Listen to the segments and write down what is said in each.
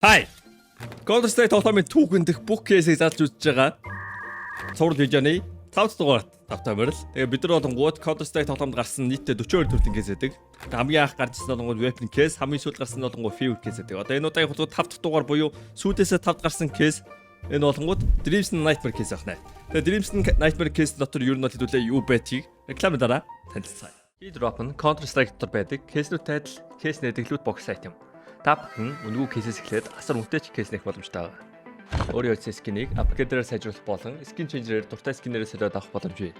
Hi. Counter-Strike тоглоомын түүхэн дэх бүх кейсийг зааж үзэж байгаа. Цуврал видеоны 5 дугаар тавтамжрал. Тэгээ бид нар болонгууд Counter-Strike тоглоомд гарсан нийтдээ 42 төрлийн кейс байдаг. Хамгийн анх гарч ирсэн болонгууд weapon case, хамгийн сүүлд гарсан болонгууд favorite case байдаг. Одоо энэ удаагийн хулгууд 5 дугаар буюу сүүлдээсээ 5 гарсан кейс энэ болонгууд Dreams Nightmare case байна. Тэгээ Dreams Nightmare case дотор ер нь бол хэдүүлээ юу байтгийг рекламын дараа танилцгаая. Drop нь Counter-Strike дотор байдаг кейснүүд тайтал, кейс нэдэглүүд бокс айтем. Та бүхэн үнэгүй кейсээс эхлээд асар үнэтэй ч кейс нэх боломжтой байна. Өөрийн утасны скинийг апгрейдерээр сайжруулах болон скин ченжерээр дуртай скинээрээ солиод авах боломж бий.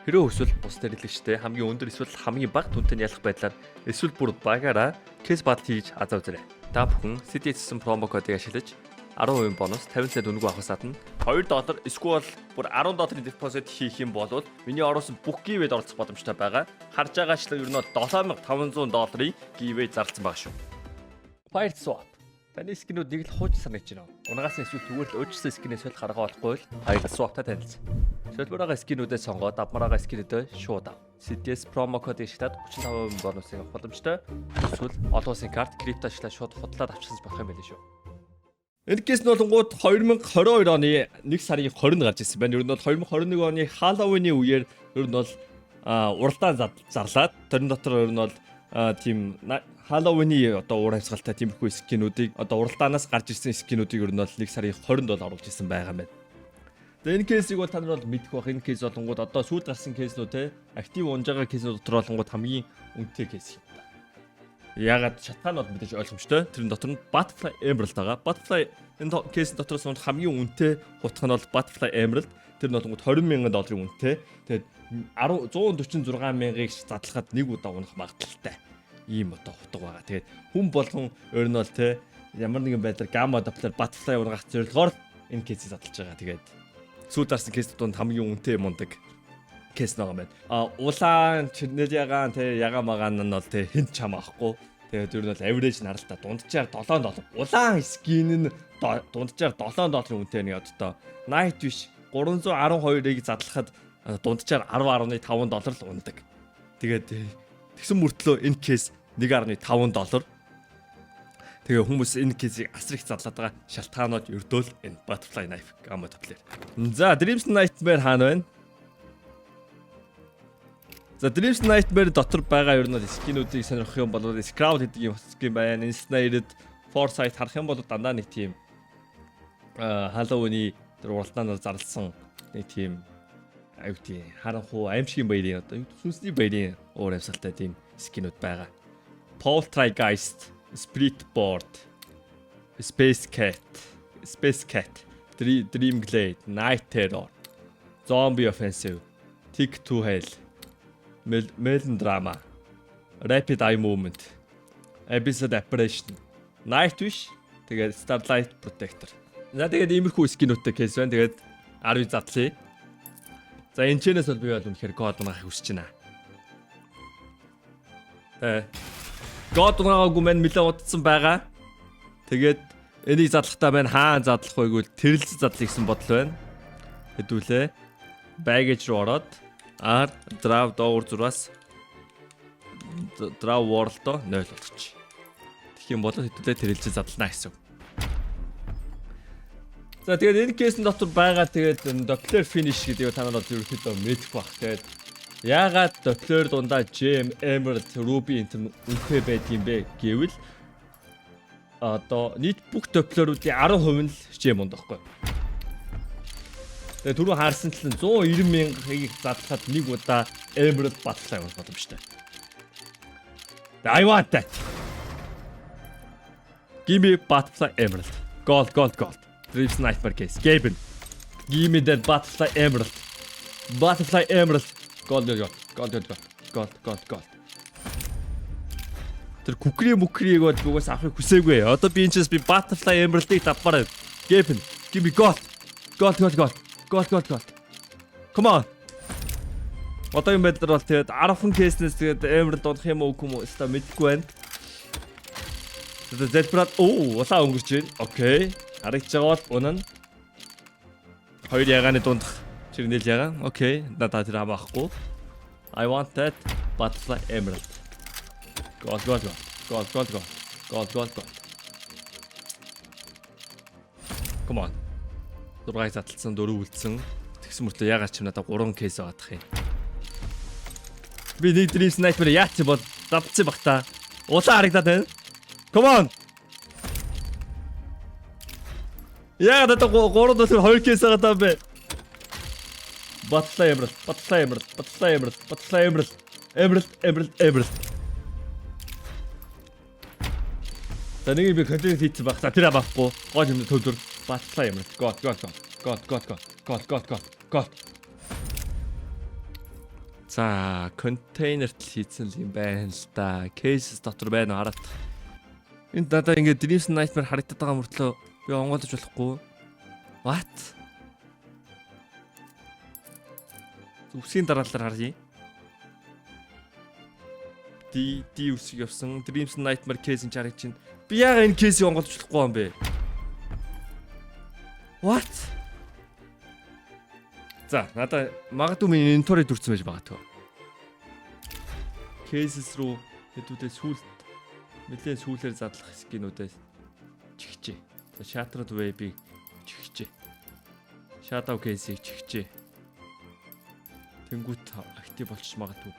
Хэрэв эсвэл бус хэрэглэгчтэй хамгийн өндөр эсвэл хамгийн бага түнтэй ялах байдлаар эсвэл бүр багаараа кейс бат хийж азаа үзээрэй. Та бүхэн CDS промо кодыг ашиглаж 10% бонус 50 цент үнэгүй авахаас гадна $2 эсвэл бүр $10 депозит хийх юм бол миний оруулсан бүх гивэд оролцох боломжтой байгаа. Харж байгаачлан ер нь $7500-ийн гивэд зарласан байгаа шүү. Fire swap. Таны скинүүд нэг л хууч санагдаж байна. Унагаас эсвэл зүгээр л өөрчлөсөн скинээс солих арга олохгүй л Fire swap-та танилцсан. Солбороо скинүүдээ сонгоод авмараа скинүүдээ шууд ав. CDS промо код ашиглаад 35% бонусыг авах боломжтой. Эсвэл олон улсын карт крипто ашиглаад шууд худлаад авчихсан болох юм байл шүү. Энэ кейс нь болонгууд 2022 оны 1 сарын 20-нд гарч ирсэн байна. Ер нь бол 2021 оны Halloween-ийн үеэр ер нь бол уралдаан зарлаад тэрэн дотор ер нь бол тийм Halloween-ийн одоо уур амьсгалтай тиймэрхүү скинүүдийг одоо уралдаанаас гарч ирсэн скинүүдийг ер нь бол 1 сарын 20-нд бол оруулж ирсэн байгаа юм байна. Тэгээ энэ кейсийг бол та нар бол мэдэх бах. Энэ кейс болонгууд одоо сүүлд гарсан кейснүүд те актив унж байгаа кейснүүд дотор болонгууд хамгийн үнэтэй кейс юм. Ягаад шатгаан бол мэдээж ойлгомжтой. Тэрэн дотор нь Butterfly Emerald байгаа. Butterfly энэ кейс дотроос хамгийн үнэтэй хутг нь бол Butterfly Emerald. Тэр нь болонгууд $20,000 үнэтэй. Тэгээд 146,000-ыг задлахад нэг удаа унах магадaltaй ийм одоо хутга байгаа. Тэгээд хүн болгон өөр нь бол те ямар нэгэн байдлаар gamma doppler Butterfly унгах зорилгоор энэ кейсийг задлж байгаа. Тэгээд сүүлд гарсан кейсүүд хамгийн үнэтэй мундаг кейс нэг юм байна. Улаан чинэл ягаан те ягаа магаан нь бол те хинт чам авахгүй. Тэгээд ер нь бол average нь харалтаа дунджаар $7. Улаан скин нь дунджаар $7 үнэтэй нэг одоо night wish 312-ыг задлахад дунджаар $10.5 л ундаг. Тэгээд тэгсэн мөртлөө энэ кейс $1.5. Тэгээ хүмүүс энэ кейсийг асар их задлаад байгаа шалтгаанууд ердөөл энэ Butterfly Knife gamma doppler. За Dreams Nightmare хаана байна? За Dreams Nightmare дотор байгаа ер нь скинүүдийг сонирхох юм бол Scrowl гэдэг юм скин байна. Ensnared, Foresight харах юм бол дандаа нэг тийм Halloween-ийн тэр уралдаанаар зарласан нэг тийм аюутын харанхуу аимшигын баярын одоо сүнсний баярын уур амьсгалтай тийм скинүүд байгаа. Poltergeist, Split Board, Space Cat, Dream Glade, Night Terror, Zombie Offensive, Tick to Hell, Melodrama, Rapid Eye Movement, Episode Apparition, Night Wish, тэгээд Starlight Protector. За тэгээд иймэрхүү скинүүдтэй кейс байна. Тэгээд 10 задлаа. За энэ чэнэс бол би бол үнэхээр код унахыг хүсэж байна. Код унаагүй мэн нэлээд удсан байгаа. Тэгээд энийг задлахтаа байна хаан задлах байгүй тэрэлж задлах гэсэн бодол байна. Хэдүүлээ. Baggage руу ороод draw доогуур зураас draw world-о 0 болгочих. Тэгэх юм бол хэдүүлээ тэрэлж задлана гэсэн. За тэгээд энэ кейсн дотор байгаа тэгээд Doppler finish гэдэг та нар бол ерөөхдөө мэдэх бах. Тэгээд яагаад Doppler дундаа Gem, Emerald, Ruby энэ үнэтэй байдгийм бэ гэвэл одоо нийт бүх Doppler-уудын 10% нь л Gem унд байхгүй. Тэгээд түрүү хаарсан ч 190,000-ыг задлахад нэг удаа Emerald Butterfly болох боломжтой. I want that. Give me Butterfly Emerald. Gold. Dreams Nightmare case. Gaben. Give me that Butterfly Emerald. Butterfly Emerald. Gold. Тэр мукрийг бол угаас авахыг хүсээгүй. Одоо би энэ ч би Butterfly Emerald-ыг давбараа. Gaben. Give me gold. Come on. Одоо юм байдлаар бол тэгээд 10 кейснээс тэгээд Emerald унах юм уу үгүй юм өстой мэдэхгүй байна. Тэгээд Zelbrad улаан өнгөрч байна. Окей. Харагч байгаа бол унана. Хоёр ягааны дундах чирнэл ягаан. Окей. Надад тэр хамаахгүй. I want that Butterfly Emerald. Gold. Come on. 6-ыг задлсан, 4 үлдсэн. Тэгсэн мөртөө ягаад ч юм надад 3 кейс байгаадах юм. Би нэг Dream Sniper яач бол давцсан баг та. Улаан харагдаад байна. Come on. Яагаад надад 3 дэх 2 кейс байгаа даа бэ? Батлаа Emerald. Тэнийг би контент хийсэн баг. За тэр авахгүй. Гол юм төвдөр. Батлаа Emerald. God. За, контейнерт хийсэн юм байна л да. Кейс дотор байна уу хараад. Энд надад ингээд Dream Sniper харагдаад байгаа мөртлөө би онгоолж болохгүй. What? Үсгийн дараалал харъя. Ди үсэг явсан. Dream Sniper кейс энэ харагч чинь. Би яагаад энэ кейсийг онгоолж болохгүй юм бэ? What? За, надад магадгүй миний инвентори дүрцэн байж магадгүй. Cases руу хэдүүдээ нэлээд сүүлээр задлах скинүүдээс чихжээ. За, Shattered Web-ийг чихжээ. Shadow case-ийг чихжээ. Тэнгүүт актив болчих магадгүй.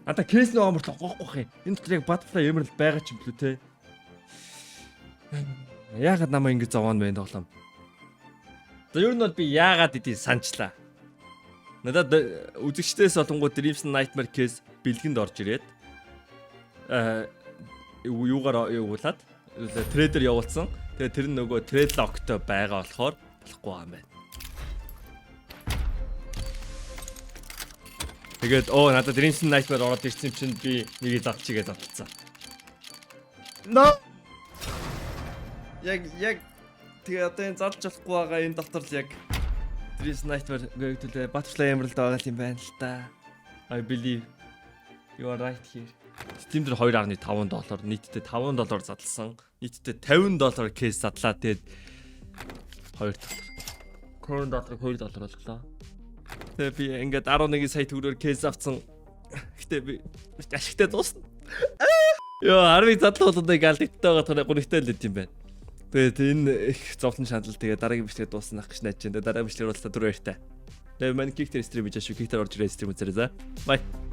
Надад кейс нэг амарлах гохгүй юм. Энэ дотор яг Butterfly Emerald байгаа ч юм блүү те. Яагаад намайг ингэ зовоон байна тоглоом. За ер нь бол би яагаад эдийг санчлаа. Надад үзэгчдээс олонгууд Dream Sniper case бэлгэнд орж ирээд юугаар явуулаад трейдер явуулсан. Тэгээ тэр нь нөгөө трейд локтой байгаа болохоор болохгүй юм байна. Тэгээд надад Dream Sniper ороод ирсэн чинь би нэгийг завчигээ завталцсан. No. Яг тэгээ одоо энэ залж болохгүй байгаа энэ дотор л яг Dream Sniper гэвэл Butterfly Emerald байгаа юм байна л да. I believe you are right here. Steam дээр $2.5 нийтдээ $5 задлсан. Нийтдээ $50 кейс задлаа. Тэгээд $2. $2 боллоо. Тэгээд би ингээд 11 сая төгрөгөөр кейс авсан. Гэтэ би ашигтай дуусна. Яа, 10 задлуулдаг галдагтай байгаа гонхтой л юм байна. Тэгээд энэ их зовлон шаналл тэгээд дараагийн бичлэгээ дуусгах гэж найж байна. Дараагийн бичлэгээр уулзлаа 4 баяртай. Тэгээд манай Kick дээр стрим хийж шүү. Kick дээр орж ирээ стрим үзээрэй за. Bye.